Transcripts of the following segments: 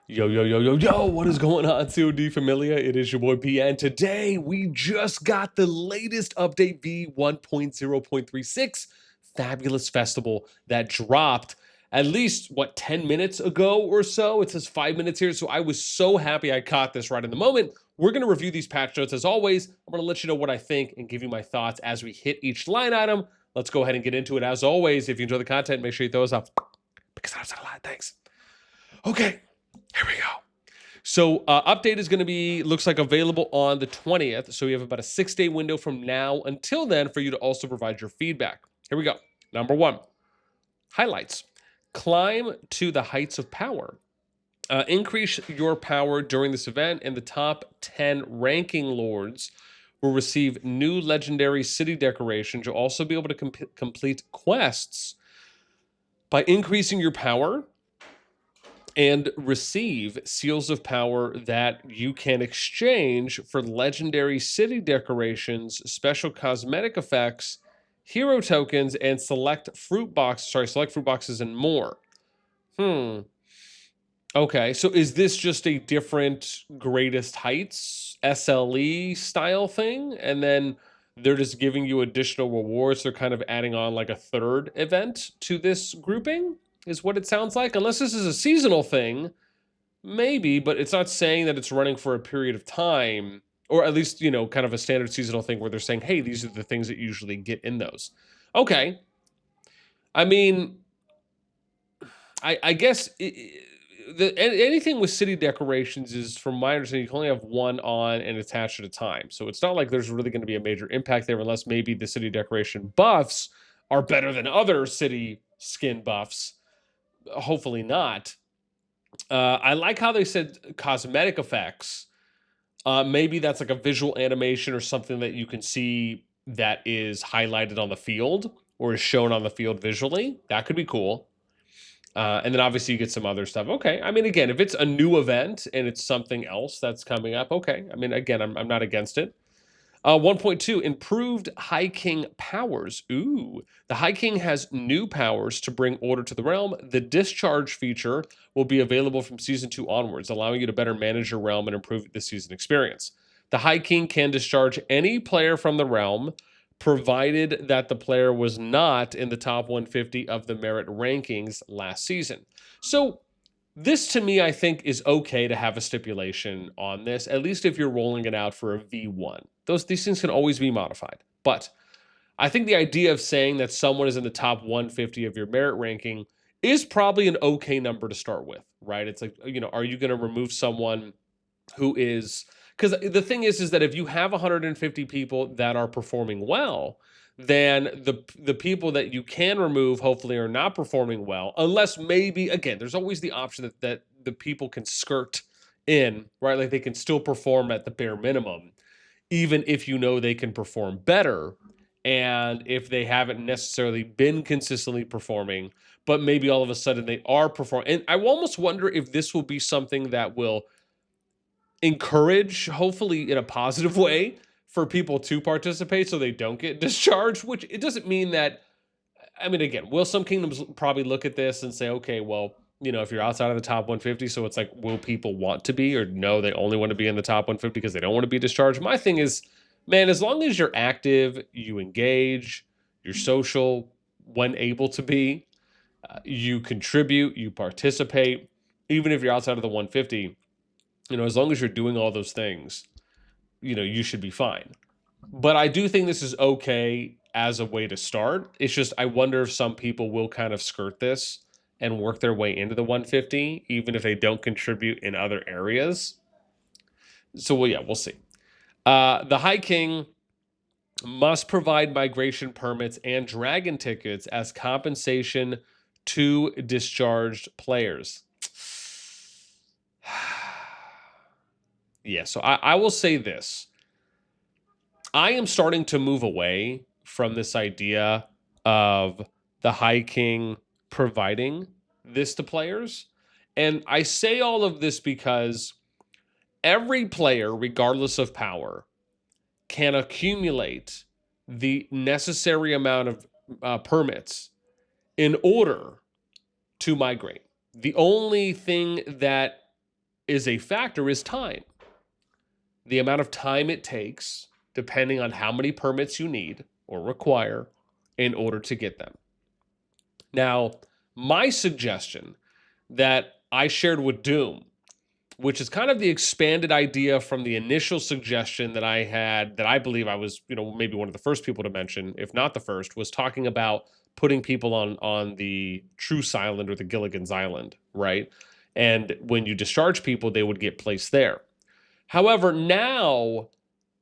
Yo, yo, yo, yo, yo, what is going on, CoD Familia? It is your boy P, and today we just got the latest update, V1.0.36, Fabulous Festival, that dropped at least, 10 minutes ago or so? It says 5 minutes here, so I was so happy I caught this right in the moment. We're going to review these patch notes. As always, I'm going to let you know what I think and give you my thoughts as we hit each line item. Let's go ahead and get into it. As always, if you enjoy the content, make sure you throw us up, because I've said a lot. Thanks. Okay. Here we go. So update is going to be, looks like, available on the 20th. So you have about a 6-day window from now until then for you to also provide your feedback. Here we go. Number 1, highlights. Climb to the heights of power. Increase your power during this event, and the top 10 ranking lords will receive new legendary city decorations. You'll also be able to complete quests by increasing your power and receive seals of power that you can exchange for legendary city decorations, special cosmetic effects, hero tokens, and select fruit boxes and more. Okay, so is this just a different Greatest Heights SLE style thing? And then they're just giving you additional rewards. They're kind of adding on like a third event to this grouping, is what it sounds like. Unless this is a seasonal thing, maybe, but it's not saying that it's running for a period of time, or at least, you know, kind of a standard seasonal thing where they're saying, hey, these are the things that you usually get in those. Okay. I mean, I guess anything with city decorations is, from my understanding, you can only have one on and attached at a time. So it's not like there's really going to be a major impact there, unless maybe the city decoration buffs are better than other city skin buffs. Hopefully not. I like how they said cosmetic effects. Maybe that's like a visual animation or something that you can see that is highlighted on the field or is shown on the field visually. That could be cool. And then obviously you get some other stuff. Okay. I mean, again, if it's a new event and it's something else that's coming up, okay. I mean, again, I'm not against it. 1.2, improved High King powers. Ooh, the High King has new powers to bring order to the realm. The Discharge feature will be available from Season 2 onwards, allowing you to better manage your realm and improve the season experience. The High King can discharge any player from the realm, provided that the player was not in the top 150 of the merit rankings last season. So this, to me, I think is okay to have a stipulation on this, at least if you're rolling it out for a V1. These things can always be modified. But I think the idea of saying that someone is in the top 150 of your merit ranking is probably an okay number to start with, right? It's like, you know, are you going to remove someone who is... Because the thing is that if you have 150 people that are performing well, then the people that you can remove hopefully are not performing well, unless maybe, again, there's always the option that the people can skirt in, right? Like they can still perform at the bare minimum, even if you know they can perform better, and if they haven't necessarily been consistently performing, but maybe all of a sudden they are performing. And I almost wonder if this will be something that will encourage, hopefully in a positive way, for people to participate so they don't get discharged, which it doesn't mean that... I mean, again, will some kingdoms probably look at this and say, okay, well, you know, if you're outside of the top 150, so it's like, will people want to be, or no, they only want to be in the top 150 because they don't want to be discharged? My thing is, man, as long as you're active, you engage, you're social when able to be, you contribute, you participate, even if you're outside of the 150, you know, as long as you're doing all those things, you know, you should be fine. But I do think this is okay as a way to start. It's just, I wonder if some people will kind of skirt this and work their way into the 150, even if they don't contribute in other areas. So, well, yeah, we'll see. The High King must provide migration permits and dragon tickets as compensation to discharged players. Yeah, so I will say this. I am starting to move away from this idea of the High King providing this to players. And I say all of this because every player, regardless of power, can accumulate the necessary amount of permits in order to migrate. The only thing that is a factor is time. The amount of time it takes, depending on how many permits you need or require in order to get them. Now, my suggestion that I shared with Doom, which is kind of the expanded idea from the initial suggestion that I had, that I believe I was, maybe one of the first people to mention, if not the first, was talking about putting people on the Truce Island or the Gilligan's Island, right? And when you discharge people, they would get placed there. However, now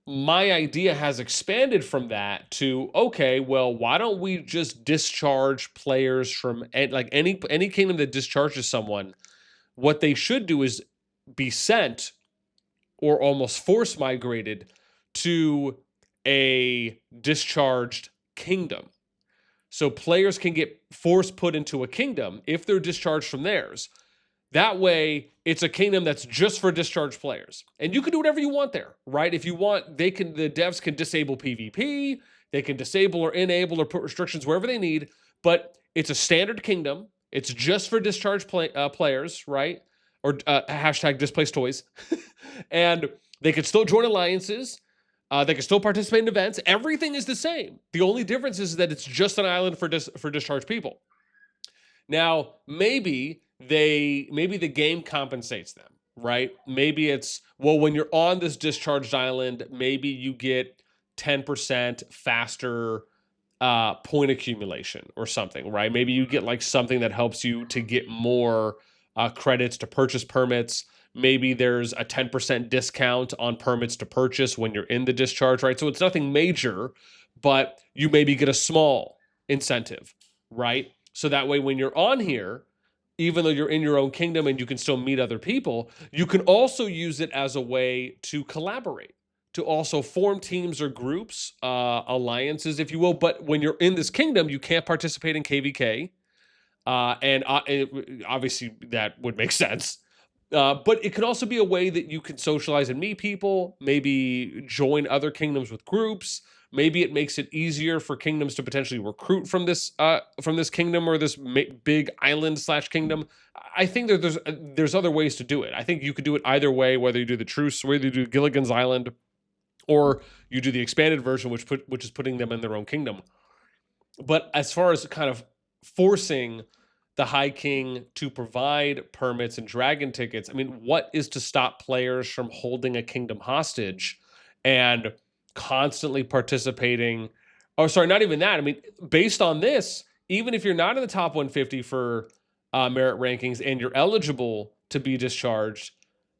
my idea has expanded from that to, okay, well, why don't we just discharge players from like any kingdom that discharges someone? What they should do is be sent or almost force migrated to a discharged kingdom. So players can get force put into a kingdom if they're discharged from theirs. That way, it's a kingdom that's just for discharged players. And you can do whatever you want there, right? If you want, the devs can disable PvP, they can disable or enable or put restrictions wherever they need, but it's a standard kingdom. It's just for discharged players, right? Or hashtag displaced toys. And they can still join alliances. They can still participate in events. Everything is the same. The only difference is that it's just an island for discharged people. Now, maybe the game compensates them, right? Maybe it's, well, when you're on this discharged island, maybe you get 10% faster point accumulation or something, right? Maybe you get like something that helps you to get more credits to purchase permits. Maybe there's a 10% discount on permits to purchase when you're in the discharge, right? So it's nothing major, but you maybe get a small incentive, right? So that way when you're on here, even though you're in your own kingdom and you can still meet other people, you can also use it as a way to collaborate, to also form teams or groups, alliances, if you will. But when you're in this kingdom, you can't participate in KVK. And obviously that would make sense. But it can also be a way that you can socialize and meet people, maybe join other kingdoms with groups. Maybe it makes it easier for kingdoms to potentially recruit from this kingdom or this big island / kingdom. I think that there's other ways to do it. I think you could do it either way, whether you do the Truce, whether you do Gilligan's Island, or you do the expanded version, which is putting them in their own kingdom. But as far as kind of forcing the High King to provide permits and dragon tickets, I mean, what is to stop players from holding a kingdom hostage and constantly participating? Oh, sorry, not even that. I mean, based on this, even if you're not in the top 150 for merit rankings and you're eligible to be discharged,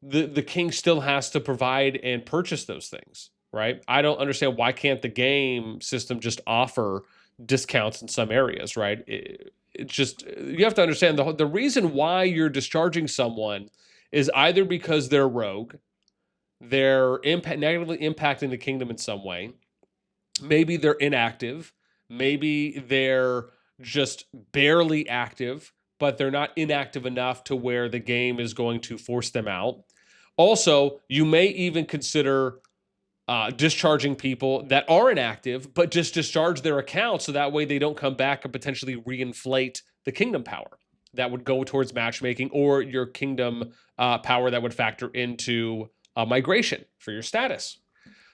the king still has to provide and purchase those things, right? I don't understand, why can't the game system just offer discounts in some areas, right? It's just, you have to understand the reason why you're discharging someone is either because they're rogue, they're negatively impacting the kingdom in some way, maybe they're inactive, maybe they're just barely active, but they're not inactive enough to where the game is going to force them out. Also, you may even consider discharging people that are inactive, but just discharge their account so that way they don't come back and potentially reinflate the kingdom power that would go towards matchmaking, or your kingdom power that would factor into migration for your status.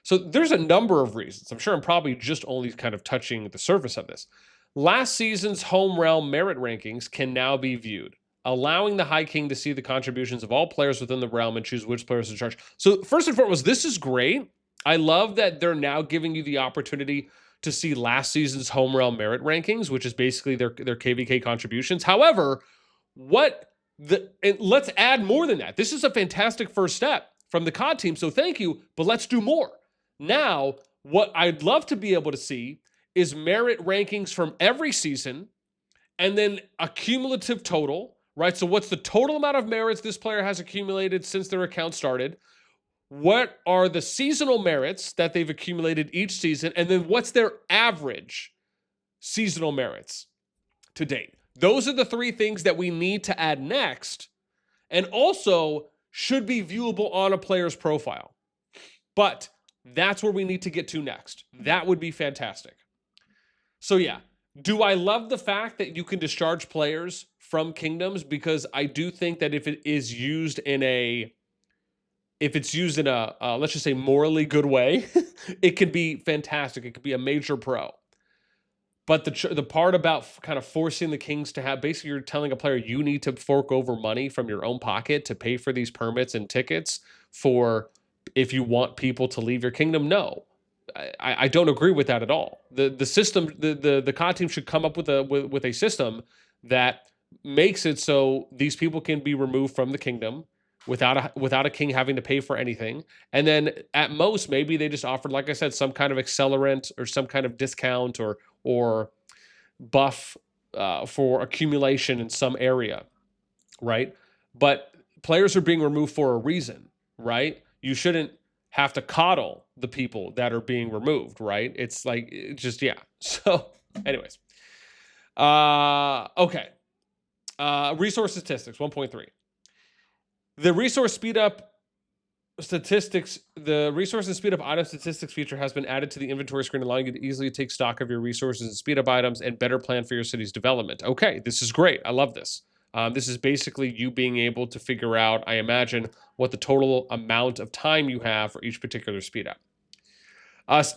So there's a number of reasons. I'm sure I'm probably just only kind of touching the surface of this. Last season's home realm merit rankings can now be viewed, allowing the High King to see the contributions of all players within the realm and choose which players to charge. So first and foremost, this is great. I love that they're now giving you the opportunity to see last season's home realm merit rankings, which is basically their KVK contributions. However, let's add more than that. This is a fantastic first step from the COD team, so thank you, but let's do more. Now, what I'd love to be able to see is merit rankings from every season, and then a cumulative total, right? So what's the total amount of merits this player has accumulated since their account started? What are the seasonal merits that they've accumulated each season? And then what's their average seasonal merits to date? Those are the three things that we need to add next, and also should be viewable on a player's profile. But that's where we need to get to next. That would be fantastic. So yeah, do I love the fact that you can discharge players from kingdoms? Because I do think that if it is used in a if it's used in a, let's just say, morally good way, it can be fantastic. It could be a major pro. But the part about kind of forcing the kings to have, basically you're telling a player you need to fork over money from your own pocket to pay for these permits and tickets for if you want people to leave your kingdom. No, I don't agree with that at all. The system, the COD team should come up with a system that makes it so these people can be removed from the kingdom without a king having to pay for anything. And then at most, maybe they just offered, like I said, some kind of accelerant or some kind of discount or buff for accumulation in some area, right? But players are being removed for a reason, right? You shouldn't have to coddle the people that are being removed, right? It's like, just, yeah. So anyways, okay. Resource statistics 1.3. The resource speed up statistics, the resource and speed up item statistics feature has been added to the inventory screen, allowing you to easily take stock of your resources and speed up items and better plan for your city's development. Okay, this is great. I love this. This is basically you being able to figure out, I imagine, what the total amount of time you have for each particular speed up.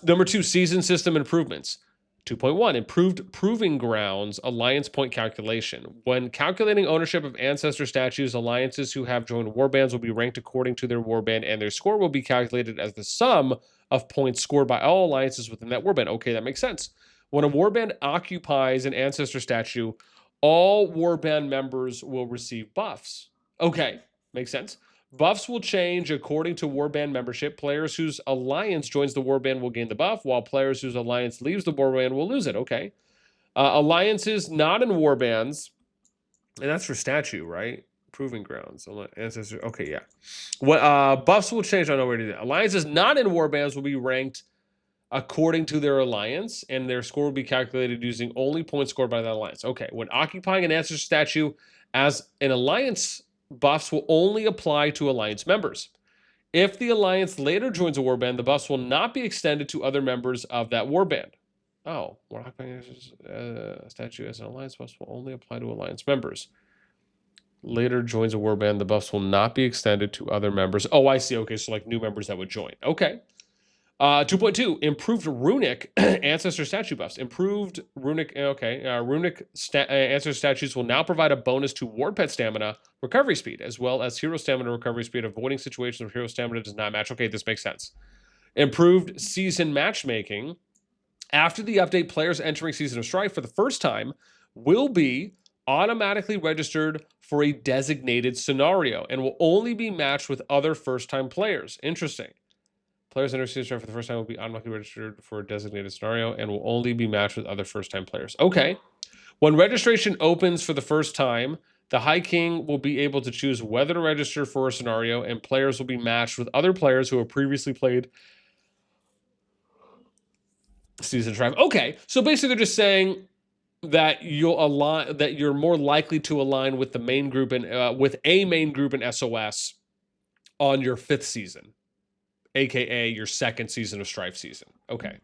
Number 2, season system improvements. 2.1, improved proving grounds alliance point calculation. When calculating ownership of ancestor statues, alliances who have joined warbands will be ranked according to their warband, and their score will be calculated as the sum of points scored by all alliances within that warband. Okay, that makes sense. When a warband occupies an ancestor statue, all warband members will receive buffs. Okay, makes sense. Buffs will change according to warband membership. Players whose alliance joins the warband will gain the buff, while players whose alliance leaves the warband will lose it. Okay. Alliances not in warbands, and that's for statue, right? Proving grounds. Ancestor. Okay, yeah. What buffs will change? I don't know where to do that. Alliances not in warbands will be ranked according to their alliance, and their score will be calculated using only points scored by that alliance. Okay. When occupying an ancestor statue as an alliance, buffs will only apply to alliance members. If the alliance later joins a warband, the buffs will not be extended to other members of that warband. Oh, when occupying a statue as an alliance, buffs will only apply to alliance members. Later joins a warband, the buffs will not be extended to other members. Oh, I see. Okay, so like new members that would join. Okay. 2.2, improved runic ancestor statue buffs. Improved runic, ancestor statues will now provide a bonus to ward pet stamina recovery speed, as well as hero stamina recovery speed, avoiding situations where hero stamina does not match. Okay, this makes sense. Improved season matchmaking. After the update, players entering Season of Strife for the first time will be automatically registered for a designated scenario and will only be matched with other first-time players. Interesting. Players entering Season of Strife for the first time will be automatically registered for a designated scenario and will only be matched with other first-time players. Okay. When registration opens for the first time, the High King will be able to choose whether to register for a scenario, and players will be matched with other players who have previously played Season of Strife. Okay, so basically they're just saying that you're more likely to align with the main group and with a main group in SOS on your 5th season, aka your 2nd Season of Strife season. Okay.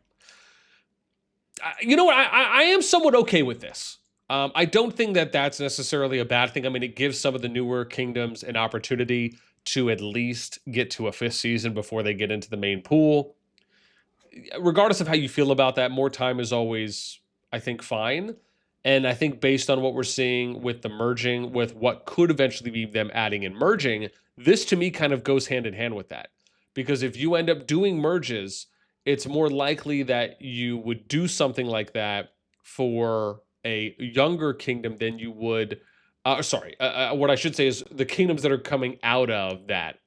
You know what? I am somewhat okay with this. I don't think that that's necessarily a bad thing. I mean, it gives some of the newer kingdoms an opportunity to at least get to a 5th season before they get into the main pool. Regardless of how you feel about that, more time is always, I think, fine. And I think based on what we're seeing with the merging, with what could eventually be them adding and merging, this to me kind of goes hand in hand with that. Because if you end up doing merges, it's more likely that you would do something like that for a younger kingdom than you would. What I should say is the kingdoms that are coming out of that,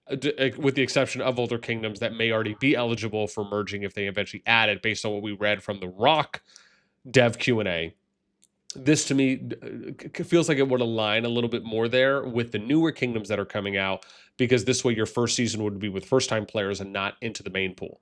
with the exception of older kingdoms that may already be eligible for merging if they eventually add it, based on what we read from the Rock dev Q&A. This to me feels like it would align a little bit more there with the newer kingdoms that are coming out, because this way your first season would be with first-time players and not into the main pool.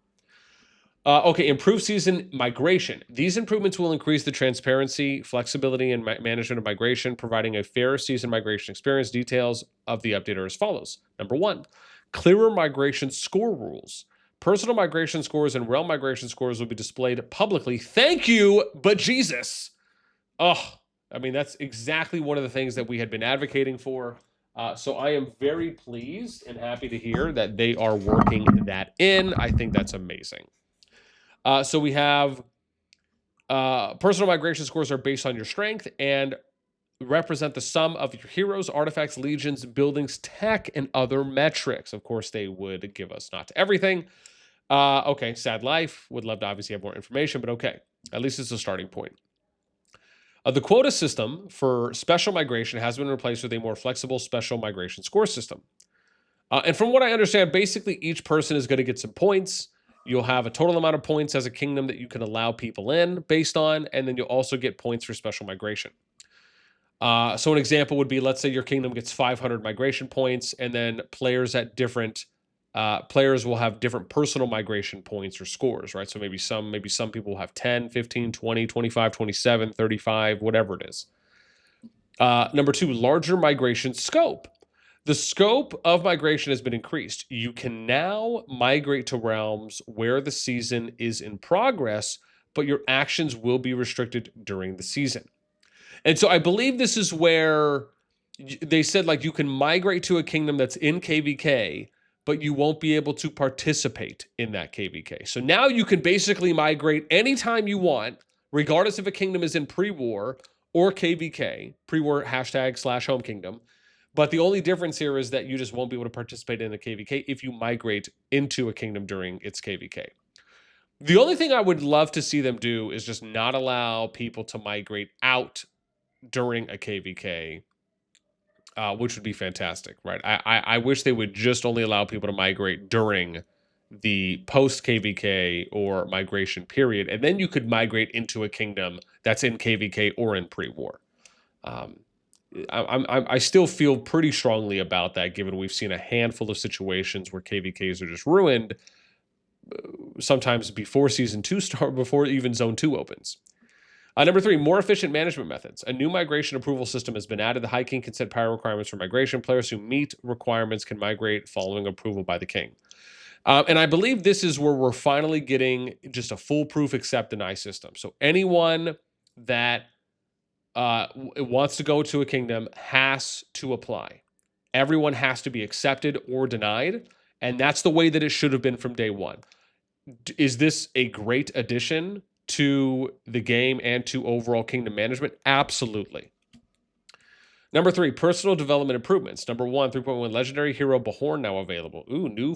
Okay, improved season migration. These improvements will increase the transparency, flexibility, and management of migration, providing a fair season migration experience. Details of the update are as follows. Number 1, clearer migration score rules. Personal migration scores and realm migration scores will be displayed publicly. Thank you, but Jesus. Oh, I mean, that's exactly one of the things that we had been advocating for. So I am very pleased and happy to hear that they are working that in. I think that's amazing. So we have personal migration scores are based on your strength and represent the sum of your heroes, artifacts, legions, buildings, tech, and other metrics. Of course, they would give us not everything. Okay, sad life. Would love to obviously have more information, but okay. At least it's a starting point. The quota system for special migration has been replaced with a more flexible special migration score system. And from what I understand, basically each person is going to get some points. You'll have a total amount of points as a kingdom that you can allow people in based on, and then you'll also get points for special migration. So an example would be, let's say your kingdom gets 500 migration points, and then players at different players will have different personal migration points or scores, right? So maybe some people will have 10, 15, 20, 25, 27, 35, whatever it is. Number two, larger migration scope. The scope of migration has been increased. You can now migrate to realms where the season is in progress, but your actions will be restricted during the season. And so I believe this is where they said, like, you can migrate to a kingdom that's in KVK, but you won't be able to participate in that KVK. So now you can basically migrate anytime you want, regardless if a kingdom is in pre-war or KVK, pre-war #/home kingdom. But the only difference here is that you just won't be able to participate in the KVK if you migrate into a kingdom during its KVK. The only thing I would love to see them do is just not allow people to migrate out during a KVK, which would be fantastic, right? I wish they would just only allow people to migrate during the post KVK or migration period, and then you could migrate into a kingdom that's in KVK or in pre-war. I still feel pretty strongly about that, given we've seen a handful of situations where KVKs are just ruined, sometimes before Season 2 start, before even Zone 2 opens. Number three, more efficient management methods. A new migration approval system has been added. The High King can set power requirements for migration. Players who meet requirements can migrate following approval by the King. And I believe this is where we're finally getting just a foolproof accept deny system. So anyone that wants to go to a kingdom has to apply. Everyone has to be accepted or denied. And that's the way that it should have been from day one. Is this a great addition to the game and to overall kingdom management? Absolutely. Number three, personal development improvements. Number one, 3.1 legendary hero Bahorn now available. Ooh, new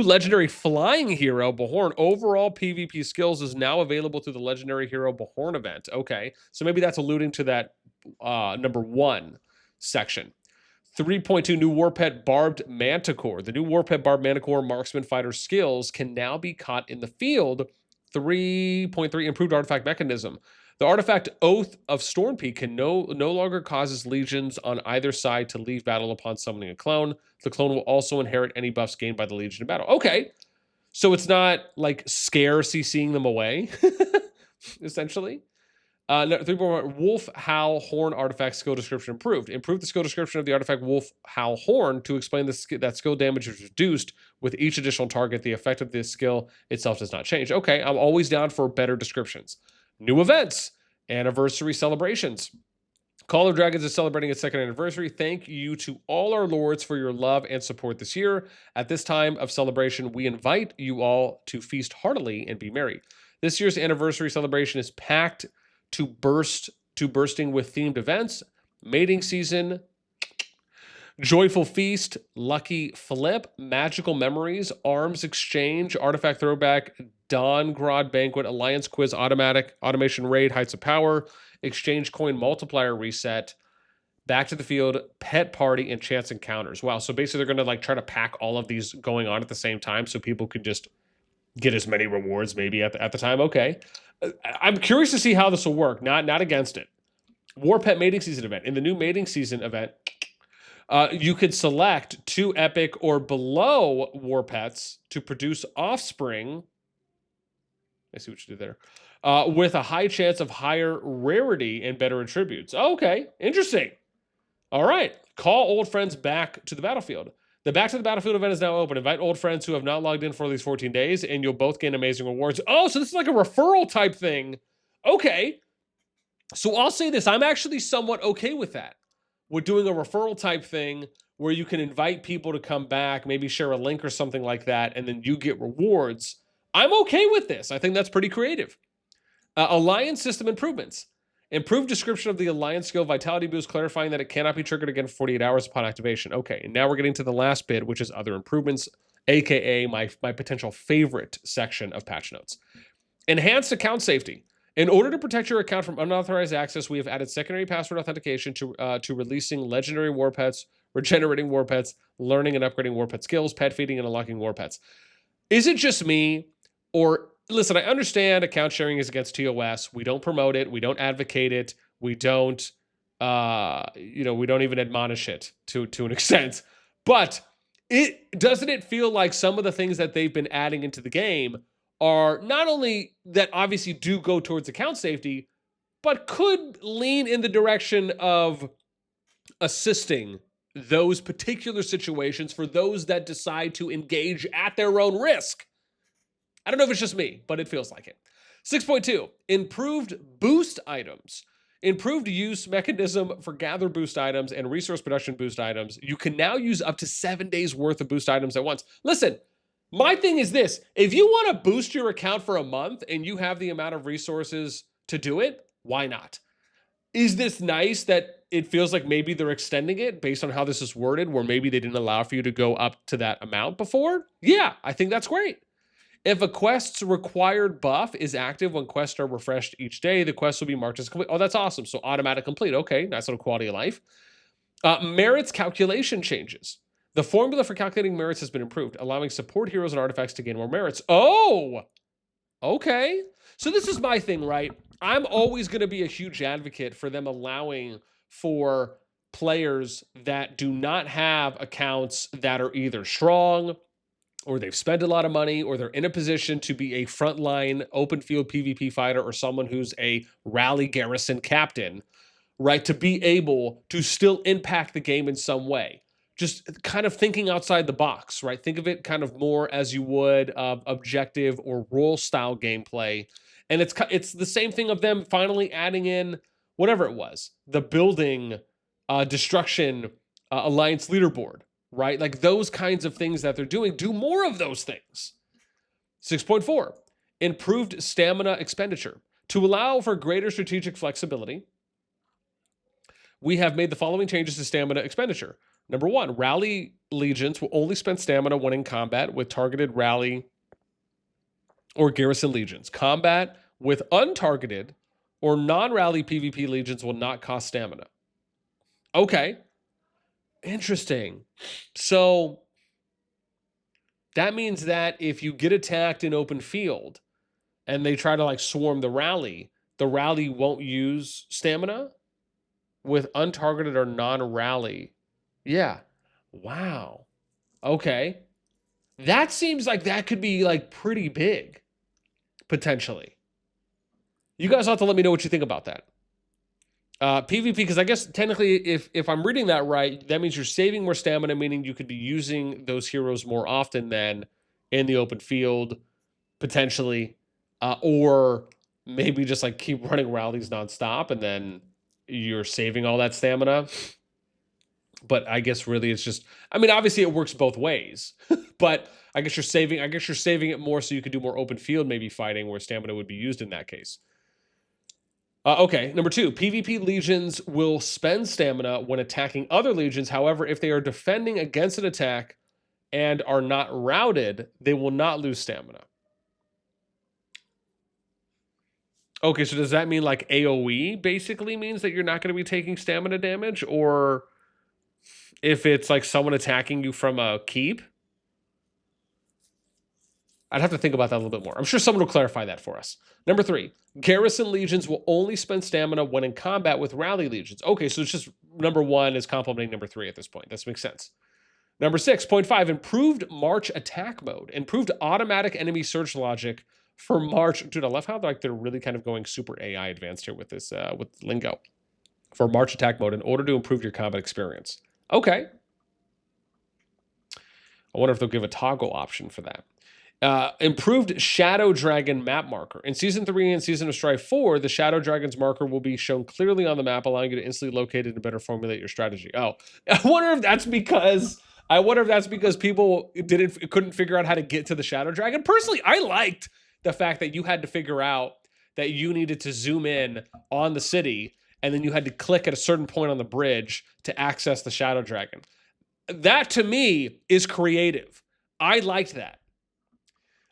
legendary flying hero Bahorn. Overall PvP skills is now available through the legendary hero Bahorn event. Okay, so maybe that's alluding to that number one section. 3.2 new Warpet Barbed Manticore. The new Warpet Barbed Manticore marksman fighter skills can now be caught in the field. 3.3 improved artifact mechanism. The artifact Oath of Stormpeak can no longer causes legions on either side to leave battle upon summoning a clone. The clone will also inherit any buffs gained by the legion in battle. Okay, so it's not like scarce seeing them away, essentially. 3.1 Wolf Howl Horn artifact skill description improved. Improve the skill description of the artifact Wolf Howl Horn to explain that skill damage is reduced with each additional target. The effect of this skill itself does not change. Okay, I'm always down for better descriptions. New events, anniversary celebrations. CallofDragons is celebrating its second anniversary. Thank you to all our lords for your love and support this year. At this time of celebration, we invite you all to feast heartily and be merry. This year's anniversary celebration is packed to bursting with themed events, mating season, joyful feast, lucky flip, magical memories, arms exchange, artifact throwback, Dawngrod banquet, alliance quiz, automation raid, heights of power, exchange coin multiplier reset, back to the field, pet party, and chance encounters. Wow, so basically they're going to like try to pack all of these going on at the same time so people can just get as many rewards maybe at the time. Okay. I'm curious to see how this will work. Not against it. War Pet Mating Season event. In the new Mating Season event, you could select 2 epic or below war pets to produce offspring. I see what you did there. With a high chance of higher rarity and better attributes. Okay, interesting. All right. Call old friends back to the battlefield. The Back to the Battlefield event is now open. Invite old friends who have not logged in for at least 14 days, and you'll both gain amazing rewards. Oh, so this is like a referral type thing. Okay. So I'll say this. I'm actually somewhat okay with that, with doing a referral type thing where you can invite people to come back, maybe share a link or something like that, and then you get rewards. I'm okay with this. I think that's pretty creative. Alliance system improvements. Improved description of the Alliance skill Vitality boost, clarifying that it cannot be triggered again for 48 hours upon activation. Okay, and now we're getting to the last bit, which is other improvements, aka my potential favorite section of patch notes. Enhanced account safety. In order to protect your account from unauthorized access, we have added secondary password authentication to releasing legendary war pets, regenerating war pets, learning and upgrading war pet skills, pet feeding, and unlocking war pets. Is it just me? Or, listen, I understand account sharing is against TOS. We don't promote it. We don't advocate it. We don't, we don't even admonish it to an extent. But doesn't it feel like some of the things that they've been adding into the game are not only that obviously do go towards account safety, but could lean in the direction of assisting those particular situations for those that decide to engage at their own risk? I don't know if it's just me, but it feels like it. 6.2, improved boost items. Improved use mechanism for gather boost items and resource production boost items. You can now use up to 7 days worth of boost items at once. Listen, my thing is this. If you want to boost your account for a month and you have the amount of resources to do it, why not? Is this nice that it feels like maybe they're extending it based on how this is worded, where maybe they didn't allow for you to go up to that amount before? Yeah, I think that's great. If a quest's required buff is active when quests are refreshed each day, the quest will be marked as complete. Oh, that's awesome. So automatic complete. Okay, nice little quality of life. Merits calculation changes. The formula for calculating merits has been improved, allowing support heroes and artifacts to gain more merits. Oh, okay. So this is my thing, right? I'm always going to be a huge advocate for them allowing for players that do not have accounts that are either strong or they've spent a lot of money, or they're in a position to be a frontline open field PvP fighter, or someone who's a rally garrison captain, right? To be able to still impact the game in some way. Just kind of thinking outside the box, right? Think of it kind of more as you would objective or role style gameplay. And it's the same thing of them finally adding in whatever it was, the building, destruction, alliance leaderboard, right? Like those kinds of things that they're doing, do more of those things. 6.4, improved stamina expenditure. To allow for greater strategic flexibility, we have made the following changes to stamina expenditure. Number 1, rally legions will only spend stamina when in combat with targeted rally or garrison legions. Combat with untargeted or non-rally PvP legions will not cost stamina. Okay. Interesting. So that means that if you get attacked in open field and they try to like swarm the rally won't use stamina with untargeted or non-rally. Yeah. Wow. Okay. That seems like that could be like pretty big, potentially. You guys have to let me know what you think about that. PvP, because I guess technically if I'm reading that right, that means you're saving more stamina, meaning you could be using those heroes more often than in the open field, potentially. Or maybe just like keep running rallies nonstop and then you're saving all that stamina. But I guess really it's just, I mean, obviously it works both ways, but I guess you're saving it more so you could do more open field, maybe fighting where stamina would be used in that case. Okay, number 2, PvP legions will spend stamina when attacking other legions. However, if they are defending against an attack and are not routed, they will not lose stamina. Okay, so does that mean like AoE basically means that you're not going to be taking stamina damage? Or if it's like someone attacking you from a keep? I'd have to think about that a little bit more. I'm sure someone will clarify that for us. Number 3, garrison legions will only spend stamina when in combat with rally legions. Okay, so it's just number 1 is complementing number 3 at this point. This makes sense. Number 6.5, improved March attack mode. Improved automatic enemy search logic for March. Dude, I love how like they're really kind of going super AI advanced here with this, with lingo. For March attack mode in order to improve your combat experience. Okay. I wonder if they'll give a toggle option for that. Improved Shadow Dragon map marker. In Season 3 and Season of Strife 4, the Shadow Dragon's marker will be shown clearly on the map, allowing you to instantly locate it and better formulate your strategy. Oh, I wonder if that's because people couldn't figure out how to get to the Shadow Dragon. Personally, I liked the fact that you had to figure out that you needed to zoom in on the city, and then you had to click at a certain point on the bridge to access the Shadow Dragon. That, to me, is creative. I liked that.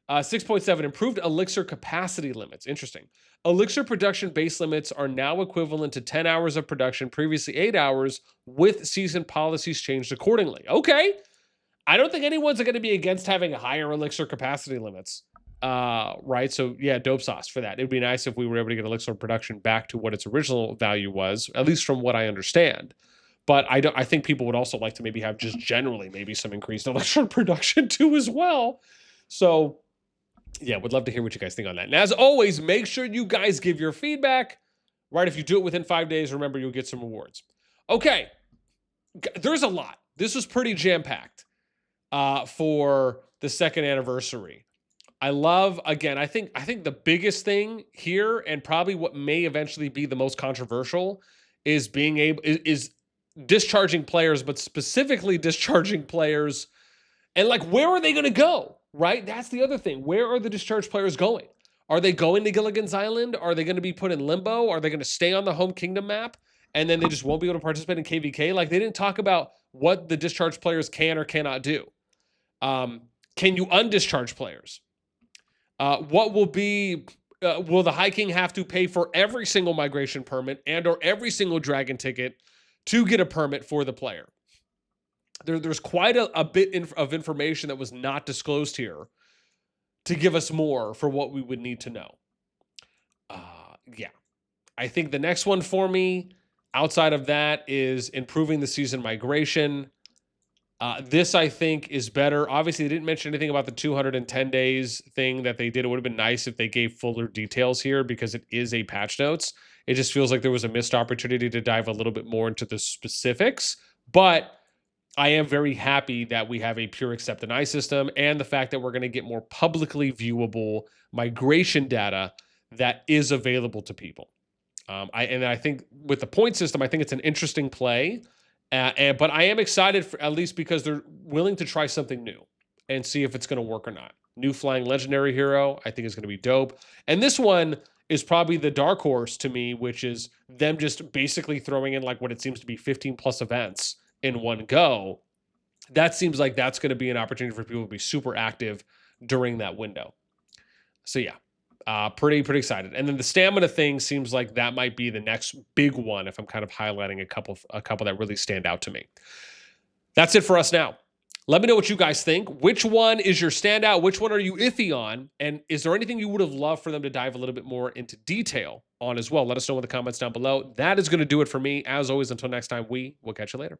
6.7, improved elixir capacity limits. Interesting. Elixir production base limits are now equivalent to 10 hours of production, previously 8 hours, with season policies changed accordingly. Okay. I don't think anyone's going to be against having higher elixir capacity limits. Right? So, yeah, dope sauce for that. It'd be nice if we were able to get elixir production back to what its original value was, at least from what I understand. But I think people would also like to maybe have just generally maybe some increased elixir production too as well. So, yeah, would love to hear what you guys think on that. And as always, make sure you guys give your feedback. Right? If you do it within 5 days, remember, you'll get some rewards. Okay. There's a lot. This was pretty jam-packed for the second anniversary. I love, again, I think the biggest thing here, and probably what may eventually be the most controversial, is being able is discharging players, but specifically discharging players. And like, where are they going to go? Right? That's the other thing. Where are the discharge players going? Are they going to Gilligan's Island? Are they going to be put in limbo? Are they going to stay on the home kingdom map? And then they just won't be able to participate in KVK? Like, they didn't talk about what the discharge players can or cannot do. Can you undischarge players? What will be... will the High King have to pay for every single migration permit and or every single dragon ticket to get a permit for the player? There's quite a bit of information that was not disclosed here to give us more for what we would need to know. Yeah. I think the next one for me, outside of that, is improving the season migration. This, I think, is better. Obviously, they didn't mention anything about the 210 days thing that they did. It would have been nice if they gave fuller details here because it is a patch notes. It just feels like there was a missed opportunity to dive a little bit more into the specifics. But I am very happy that we have a pure accept deny system and the fact that we're going to get more publicly viewable migration data that is available to people. I think with the point system, I think it's an interesting play. But I am excited, for, at least because they're willing to try something new and see if it's going to work or not. New flying legendary hero, I think is going to be dope. And this one is probably the dark horse to me, which is them just basically throwing in like what it seems to be 15 plus events in one go. That seems like that's going to be an opportunity for people to be super active during that window. So yeah, pretty excited. And then the stamina thing seems like that might be the next big one if I'm kind of highlighting a couple that really stand out to me. That's it for us now. Let me know what you guys think. Which one is your standout? Which one are you iffy on? And is there anything you would have loved for them to dive a little bit more into detail on as well? Let us know in the comments down below. That is going to do it for me. As always, until next time, we will catch you later.